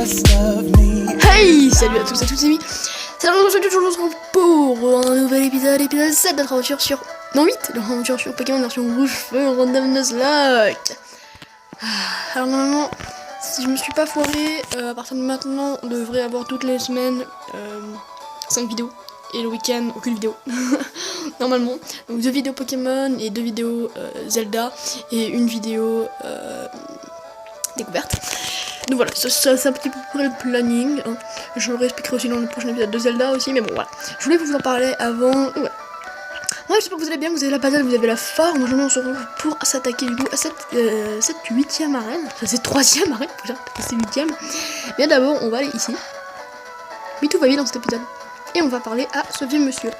Hey, salut à tous et à toutes les amis. C'est aujourd'hui je vous retrouve pour un nouvel épisode 7 de notre aventure sur... Non 8 de notre aventure sur Pokémon version rouge feu Random Nuzlocke. Alors normalement, si je me suis pas foiré, à partir de maintenant, on devrait avoir toutes les semaines 5 vidéos. Et le week-end, aucune vidéo. Normalement. Donc 2 vidéos Pokémon et 2 vidéos Zelda. Et une vidéo découverte. Donc voilà, c'est un petit peu près le planning. Hein. Je le réexpliquerai aussi dans le prochain épisode de Zelda aussi. Mais bon voilà. Je voulais vous en parler avant. Voilà. Ouais, j'espère que vous allez bien, que vous avez la patate, vous avez la forme. Aujourd'hui on se retrouve pour s'attaquer du coup à cette 8ème arène. Enfin c'est 3ème arène, déjà, c'est 8ème. Mais d'abord on va aller ici. Mais tout va bien dans cet épisode. Et on va parler à ce vieux monsieur.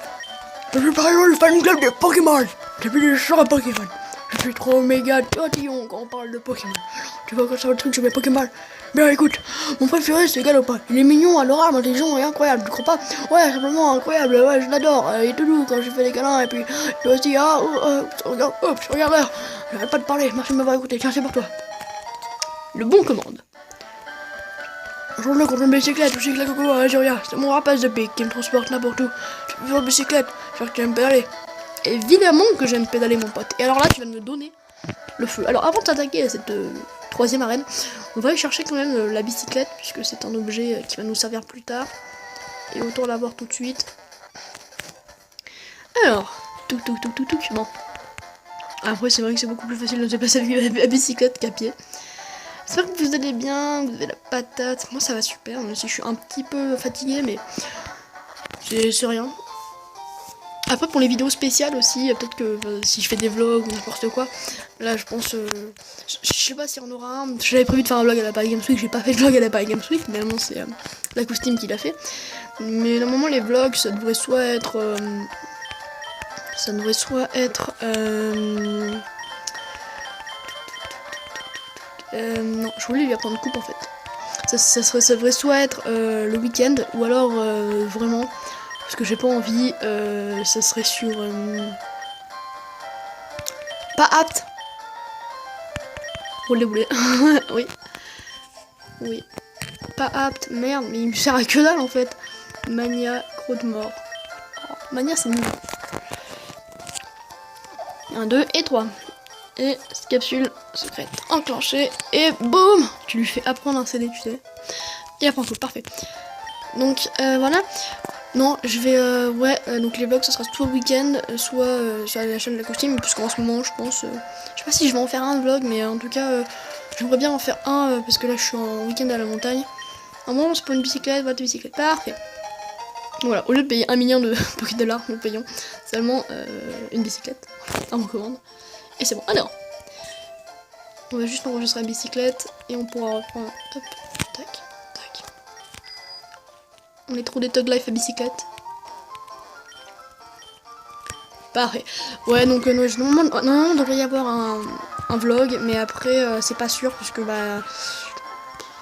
Je suis par exemple le fan club de Pokémon. J'ai plus de chants à Pokémon. Je suis trop méga tatillon quand on parle de Pokémon. Tu vois quand ça va le truc sur mes Pokémon. Bien écoute, mon préféré c'est Galopin. Il est mignon, adorable, intelligent et incroyable, tu crois pas? Ouais, simplement incroyable, ouais, je l'adore. Il est tout doux quand je fais des câlins et puis je aussi, regarde, hop, je regarde là. J'arrête pas de parler, merci de m'avoir écouté, tiens c'est pour toi. Le bon commande. Joue-le contre une bicyclette, je sais que la coco à Algérie, c'est mon rapace de pique qui me transporte n'importe où. Je peux faire une bicyclette, j'espère que tu aimes pédaler. Évidemment que j'aime pédaler mon pote. Et alors là tu vas me donner le feu. Alors avant de s'attaquer à cette 3ème arène, on va aller chercher quand même la bicyclette, puisque c'est un objet qui va nous servir plus tard. Et autant l'avoir tout de suite. Alors, tout, bon. Après c'est vrai que c'est beaucoup plus facile de se déplacer avec la bicyclette qu'à pied. J'espère que vous allez bien, vous avez la patate. Moi ça va super, même si je suis un petit peu fatigué, mais c'est rien. Après pour les vidéos spéciales aussi, peut-être que si je fais des vlogs ou n'importe quoi, là je pense, je sais pas si on aura un. J'avais prévu de faire un vlog à la Paris Games Week, j'ai pas fait de vlog à la Paris Games Week, mais non c'est la costume qui l'a fait. Mais normalement les vlogs ça devrait soit être, non, je voulais lui apprendre coupe en fait. Ça devrait soit être le week-end ou alors vraiment, parce que j'ai pas envie, ça serait sur pas apte. Roulez. Oui. Pas apte, merde, mais il me sert à que dalle en fait. Mania, croc de mort. Oh, Mania c'est nul. 1, 2 et 3. Et capsule secrète enclenchée. Et boum, tu lui fais apprendre un CD, tu sais. Il apprend tout, parfait. Donc voilà. Non, je vais... donc les vlogs, ça sera soit le week-end, soit sur la chaîne de la costume. Puisqu'en ce moment, je pense... je sais pas si je vais en faire un vlog, mais en tout cas, j'aimerais bien en faire un. Parce que là, je suis en week-end à la montagne. Un moment, c'est pour une bicyclette, votre bicyclette. Parfait. Voilà, au lieu de payer 1 million de $, nous payons seulement une bicyclette. À mon commande. Et c'est bon. Alors, on va juste enregistrer la bicyclette et on pourra reprendre. Hop, tac. On est trop des Tug Life à bicyclette. Parfait. Ouais, donc normalement, il devrait y avoir un vlog, mais après, c'est pas sûr, puisque bah.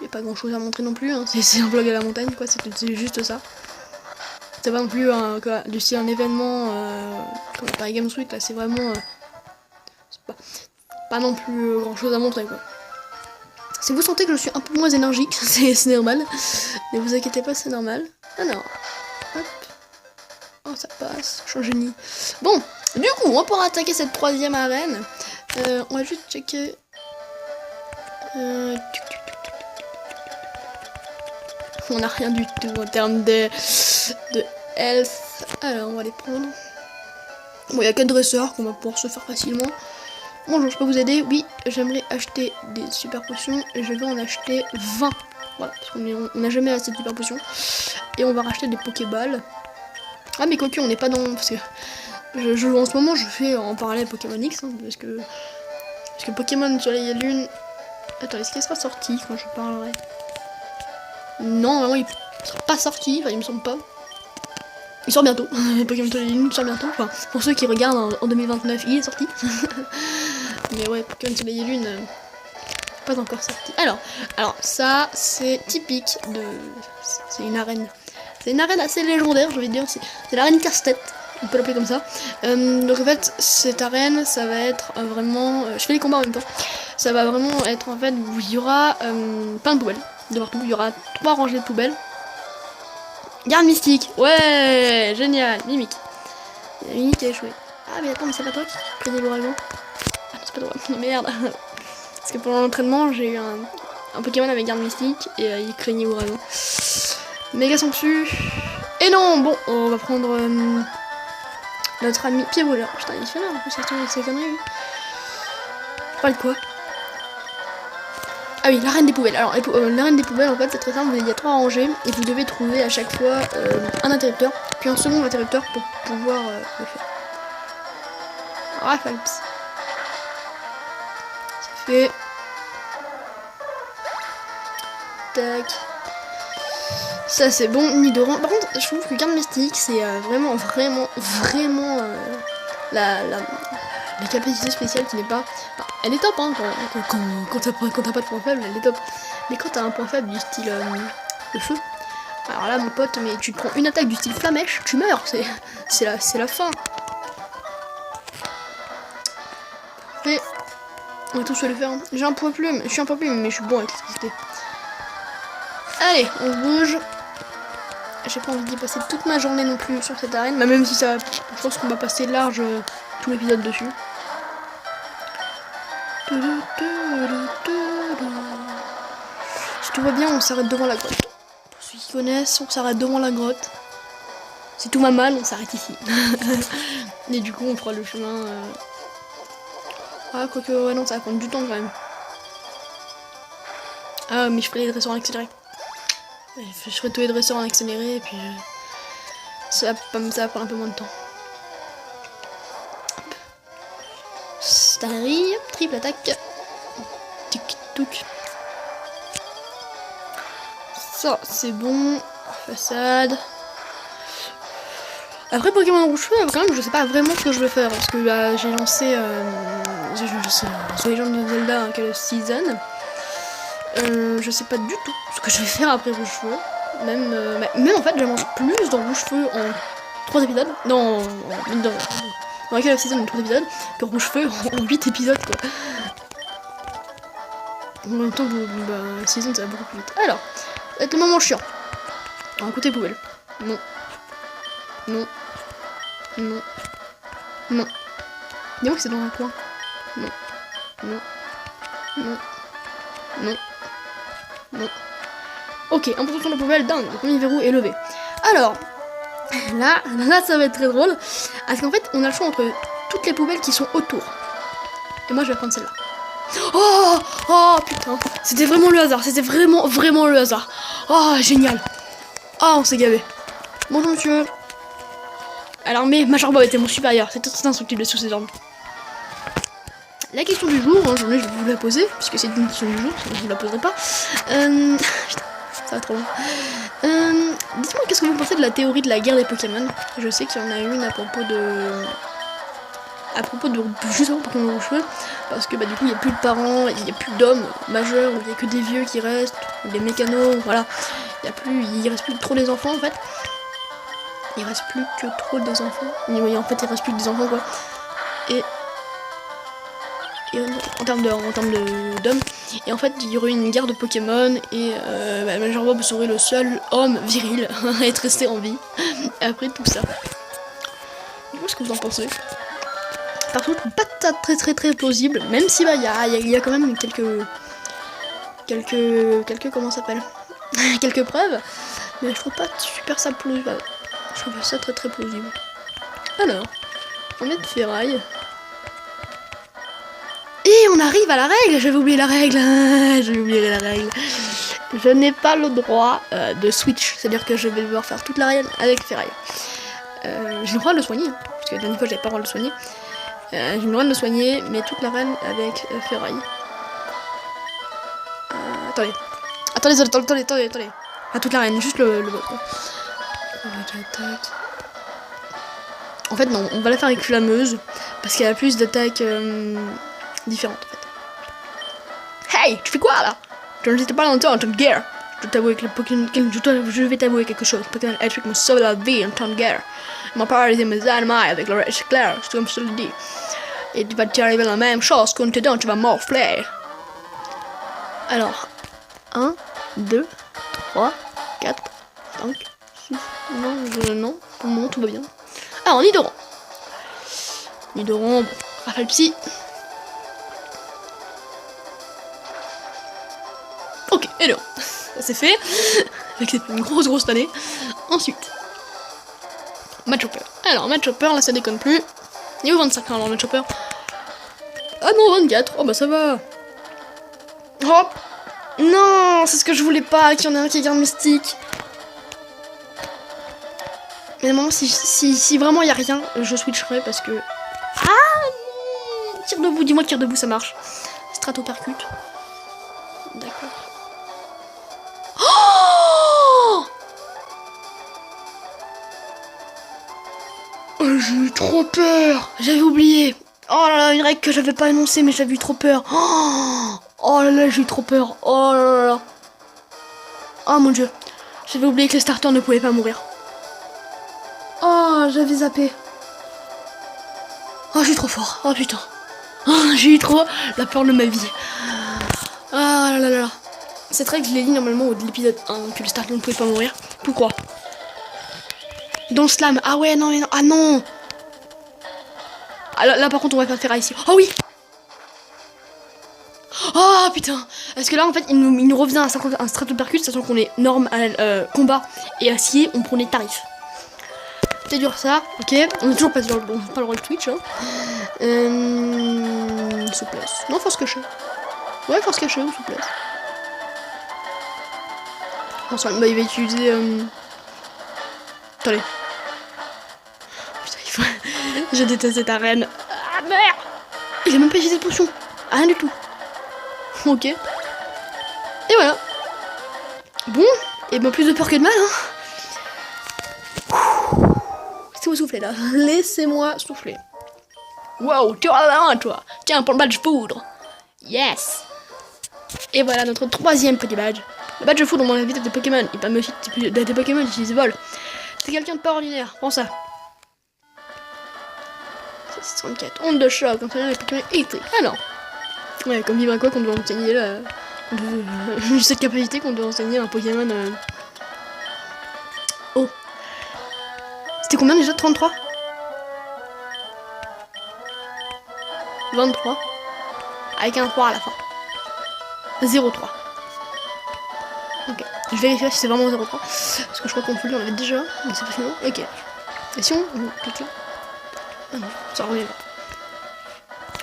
Y a pas grand chose à montrer non plus, hein. C'est un vlog à la montagne, quoi, c'est juste ça. C'est pas non plus du style un événement comme Paris Games Week, là, c'est vraiment. Pas non plus grand chose à montrer, quoi. Si vous sentez que je suis un peu moins énergique, c'est normal. Ne vous inquiétez pas, c'est normal. Alors, hop. Oh, ça passe, je suis un génie. Bon, du coup, on va pouvoir attaquer cette 3ème arène. On va juste checker. On a rien du tout en termes de health. Alors, on va les prendre. Bon, il n'y a qu'un dresseur qu'on va pouvoir se faire facilement. Bonjour, je peux vous aider? Oui, j'aimerais acheter des super potions et je vais en acheter 20. Voilà, parce qu'on n'a jamais assez de super potions. Et on va racheter des Pokéballs. Ah, mais quoique, on n'est pas dans. Parce que en ce moment, je fais en parallèle Pokémon X. Hein, parce que Pokémon Soleil et Lune. Attends, est-ce qu'il sera sorti quand je parlerai? Non, vraiment, il sera pas sorti. Enfin, il me semble pas. Il sort bientôt. Pokémon Soleil et Lune sort bientôt. Enfin, pour ceux qui regardent en 2029, il est sorti. Mais ouais, Pokémon Soleil et Lune, pas encore sorti. Alors ça, c'est typique de... C'est une arène. C'est une arène assez légendaire, je vais dire. C'est l'arène casse-tête, on peut l'appeler comme ça. Donc en fait, cette arène, ça va être vraiment... je fais les combats en même temps. Ça va vraiment être en fait où il y aura plein de poubelles de partout. Il y aura 3 rangées de poubelles. Garde mystique, ouais, génial, Mimique. Mimique a échoué. Ah mais attends, mais c'est pas toi qui craignais l'ouragan. Ah non, c'est pas toi, non merde. Parce que pendant l'entraînement, j'ai eu un Pokémon avec garde mystique et il craignait l'ouragan. Méga sanctu. Et non, bon, on va prendre notre ami pied voleur. Putain, il fait là en plus, c'est conneries. Lui. Je parle de quoi? Ah oui, la reine des poubelles. Alors, la reine des poubelles, en fait, c'est très simple. Il y a 3 rangées et vous devez trouver à chaque fois un interrupteur, puis un second interrupteur pour pouvoir le faire. Rafale. C'est fait. Tac. Ça, c'est bon. Nidoran. Par contre, je trouve que garde mystique, c'est vraiment la capacité spéciale qui n'est pas. Enfin, elle est top, hein, quand t'as pas de point faible, elle est top. Mais quand t'as un point faible du style le feu, alors là, mon pote, mais tu te prends une attaque du style flamèche, tu meurs, c'est la fin. Mais on va tous se le faire. Hein. J'ai un point plume, je suis un point plume, mais je suis bon avec l'électricité. Allez, on bouge. J'ai pas envie d'y passer toute ma journée non plus sur cette arène, bah, même si ça, je pense qu'on va passer large tout l'épisode dessus. Si tout va bien, on s'arrête devant la grotte. Pour ceux qui connaissent, on s'arrête devant la grotte. Si tout va mal, on s'arrête ici. Et du coup, on fera le chemin. Ah, quoique, ouais, non, ça va prendre du temps quand même. Ah, mais je ferai les dresseurs en accéléré. Je ferai tous les dresseurs en accéléré et puis ça va prendre un peu moins de temps. Starry, triple attaque. Tic touc. Ça, c'est bon. Façade. Après Pokémon Rouge Feu, quand même, je sais pas vraiment ce que je veux faire. Parce que j'ai lancé sur Legend of Zelda Call Season. Je sais pas du tout ce que je vais faire après Rouge Feu. Même en fait, j'avance plus dans Rouge Feu en 3 épisodes. Dans Call of Season en 3 épisodes que Rouge Feu en 8 épisodes quoi. En même temps, Season ça va beaucoup plus vite. Alors, ça va être le moment chiant. Alors, côté poubelle. Non. Non. Non. Non. Dis-moi que c'est dans un coin. Non. Non. Non. Non. Non. Ok, 1% de la poubelle, dingue, le premier verrou est levé. Alors, là ça va être très drôle. Parce qu'en fait, on a le choix entre toutes les poubelles qui sont autour. Et moi, je vais prendre celle-là. Oh putain, c'était vraiment le hasard, c'était vraiment le hasard. Oh, génial. Oh, on s'est gavé. Bonjour monsieur. Alors, mais Major Bob était mon supérieur, c'est très instructible sous ses ordres. La question du jour, hein, je vais vous la poser, puisque c'est une question du jour, sinon je vous la poserai pas. Putain, ça va trop loin. Dites-moi, qu'est-ce que vous pensez de la théorie de la guerre des Pokémon? Je sais qu'il y en a une à propos de justement Pokémon Rouge Feu, parce que du coup il n'y a plus de parents, il n'y a plus d'hommes majeurs, il n'y a que des vieux qui restent, ou des mécanos, voilà. Il reste plus trop des enfants en fait. Il reste plus que trop des enfants. Oui, en fait il reste plus que des enfants quoi. Et en termes d'hommes. Et en fait, il y aurait une guerre de Pokémon et Major Bob serait le seul homme viril à être resté en vie après tout ça. Qu'est-ce que vous en pensez? Par contre, pas très plausible, même si il y a quand même quelques comment ça s'appelle quelques preuves, mais je trouve pas super ça plausible. Je trouve ça très plausible. Alors, on est de ferraille. Et on arrive à la règle. J'avais oublié la règle. Je n'ai pas le droit de switch, c'est-à-dire que je vais devoir faire toute l'arène avec ferraille. J'ai le droit de le soigner, hein, parce que la dernière fois j'avais pas le droit de le soigner. J'ai le droit de le soigner, mais toute l'arène avec ferraille. Attendez. Pas toute l'arène, juste le bot. En fait, non, on va la faire avec flammeuse, parce qu'elle a plus d'attaques différentes en fait. Hey, tu fais quoi là? Je ne t'ai pas longtemps en temps de guerre. Je vais t'avouer quelque chose. Pokémon électrique me sauve la vie en temps de guerre. Mon père était mes animaux avec le reste clair, c'est comme je te le dis. Et tu vas t'y arriver la même chose quand tu vas morfler. Alors, 1, 2, 3, 4, 5, 6, non, pour le moment tout va bien. Alors, Nidoran. Nidoran, bon, Rafale Psy. Ok, et là, ça c'est fait. Avec cette grosse tannée. Ensuite, Machopper. Alors, Machopper, là ça déconne plus. Niveau 25, alors Machopper. Ah non, 24. Oh bah ça va. Hop. Non, c'est ce que je voulais pas, qu'il y en ait un qui garde mystique. Mais normalement, si vraiment il y a rien, je switcherai parce que... Ah, tire debout, dis-moi que tire debout, ça marche. Stratopercute. D'accord. Oh, j'ai eu trop peur. J'avais oublié. Oh là là, une règle que j'avais pas annoncée, mais j'avais eu trop peur. Oh là là, j'ai eu trop peur. Oh là là là. Oh mon dieu. J'avais oublié que les starters ne pouvaient pas mourir. Oh, j'avais zappé. Oh, j'ai trop fort. Oh putain. Oh, j'ai eu trop la peur de ma vie. Ah là là là. Cette règle, je l'ai dit normalement au de l'épisode 1, que les starters ne pouvaient pas mourir. Pourquoi? Dans le slam. Ah ouais, non, mais non. Ah non. Ah, là par contre, on va pas faire ici. Oh oui. Oh putain. Parce que là, en fait, il nous refaisait un stratopercute, sachant qu'on est norme combat et acier, on prenait tarif. C'est dur ça, ok. On est toujours pas sur pas le rôle Twitch. Hein. Souplesse. Non, force cachée. Ouais, force cachée ou souplesse. Enfin, bah, il va utiliser. Attendez. Putain, il faut. Je déteste cette arène. Ah merde. Il a même pas utilisé de potion. Rien du tout. Ok. Et voilà. Bon, et ben plus de peur que de mal, hein. Laissez-moi souffler là. Laissez-moi souffler. Wow, tu as là, toi. Tiens, pour le badge foudre. Yes. Et voilà notre troisième petit badge. Le badge foudre dans la vitesse des Pokémon. Il permet aussi des Pokémon qui utilisent vol. C'est quelqu'un de pas ordinaire. Prends ça. 64. Onde de choc. Entraîneur les Pokémon électriques. Alors. Ouais, comme vivre à quoi qu'on doit enseigner là. Cette capacité qu'on doit enseigner à un Pokémon. Oh. C'était combien déjà? 33? 23. Avec un 3 à la fin. 0,3. Ok. Je vérifie si c'est vraiment 0,3. Parce que je crois qu'on on l'avait déjà. Mais c'est pas fini. Ok. Et si on clique là? Ah non, ça revient.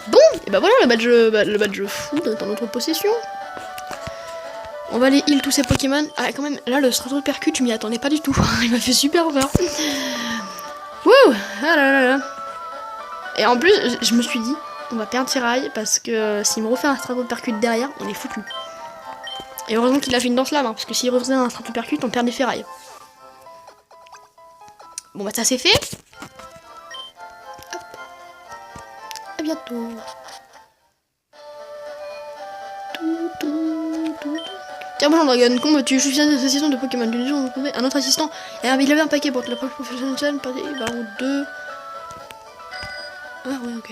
Bon, et bah voilà, le badge fou dans notre possession. On va aller heal tous ces Pokémon. Ah, quand même, là, le Stratopercute, je m'y attendais pas du tout. Il m'a fait super peur. Wouh. Ah là là là. Et en plus, je me suis dit, on va perdre Tirail parce que s'il me refait un Stratopercute derrière, on est foutu. Et heureusement qu'il a fait une danse lame, hein, parce que s'il refaisait un Stratopercute, on perd des ferrailles. Bon bah ça c'est fait. Hop. À bientôt. Tiens, bonjour Dragon, comment vas-tu? Je suis un assistant de Pokémon. Du jour, on trouvait un autre assistant. Et il avait un paquet pour la preuve professionnelle, baron 2. Ah ouais, ok.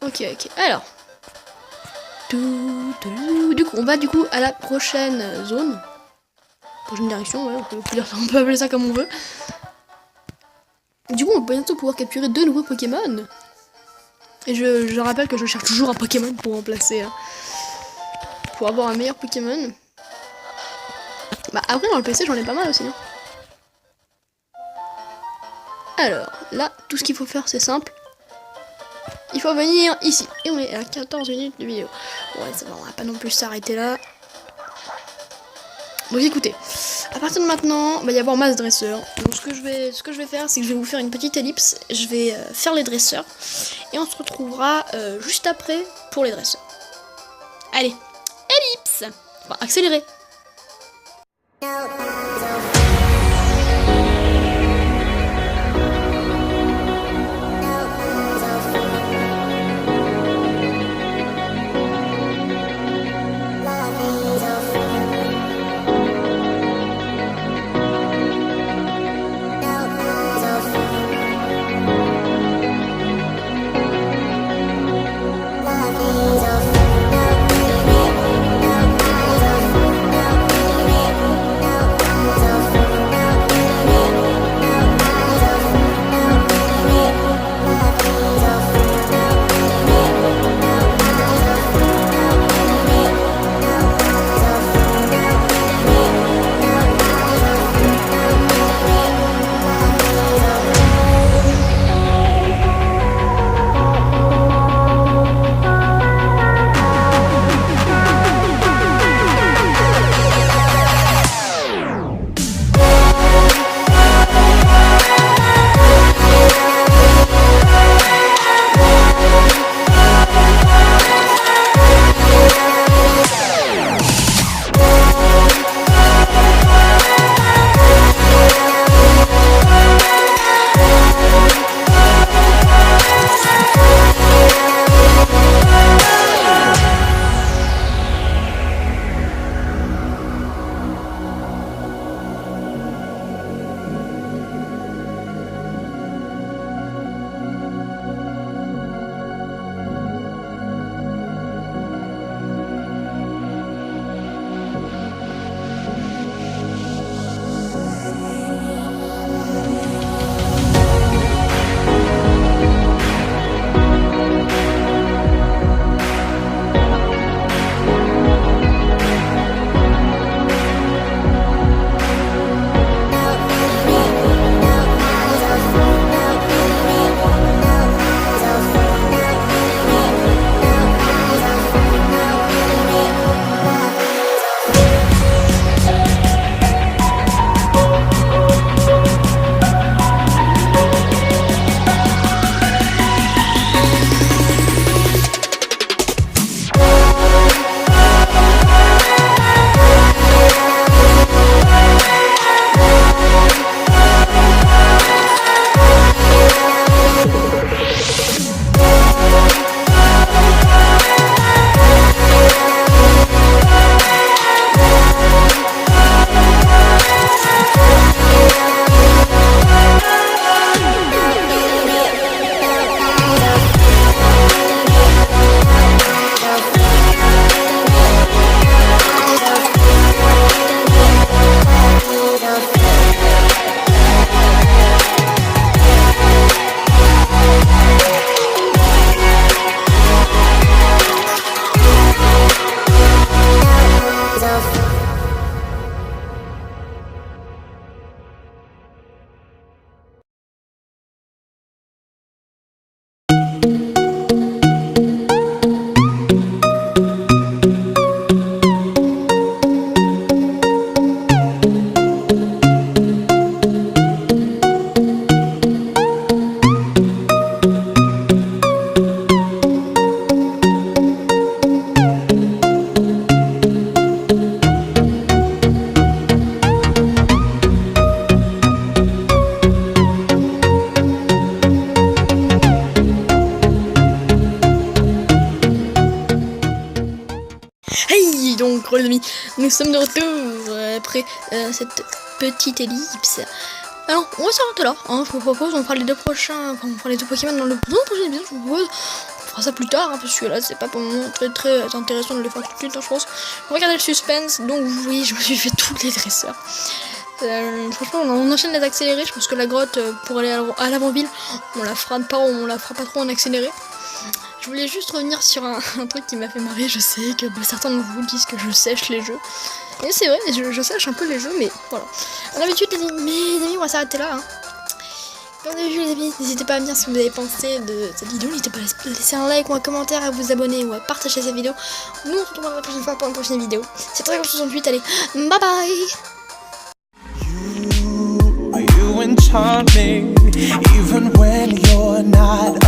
Ok. Alors. Du coup, on va à la prochaine zone. Prochaine direction, ouais, on peut appeler ça comme on veut. Du coup, on va bientôt pouvoir capturer 2 nouveaux Pokémon. Et je rappelle que je cherche toujours un Pokémon pour remplacer. Pour avoir un meilleur Pokémon. Bah après dans le PC j'en ai pas mal aussi. Hein. Alors, là, tout ce qu'il faut faire c'est simple. Il faut venir ici. Et on est à 14 minutes de vidéo. Ouais, ça va, on va pas non plus s'arrêter là. Donc écoutez, à partir de maintenant, il va y avoir masse dresseurs. Donc ce que je vais faire, c'est que je vais vous faire une petite ellipse. Je vais faire les dresseurs. Et on se retrouvera juste après pour les dresseurs. Allez, ellipse. Enfin, accélérer. Love micro les amis. Nous sommes de retour après cette petite ellipse. Alors on va s'arrêter là, hein, je vous propose, on fera les deux prochains, enfin on fera les deux Pokémon dans le prochain épisode, je vous propose. On fera ça plus tard, hein, parce que là c'est pas pour le moment très intéressant de le faire tout de suite, hein, je pense. Regardez le suspense, donc vous voyez, je me suis fait tous les dresseurs. Franchement on enchaîne les accélérés, je pense que la grotte pour aller à l'avant-ville, on la fera pas trop en accéléré. Je voulais juste revenir sur un truc qui m'a fait marrer, je sais que certains de vous disent que je sèche les jeux. Et c'est vrai, je sèche un peu les jeux, mais voilà. À l'habitude les amis, on va s'arrêter là. Hein. Comme d'habitude les amis, n'hésitez pas à me dire ce que vous avez pensé de cette vidéo, n'hésitez pas à laisser un like ou un commentaire, à vous abonner ou à partager cette vidéo. Nous on se retrouvera la prochaine fois pour une prochaine vidéo. C'est Dragon68, allez, bye bye. You enchant me, even when you're not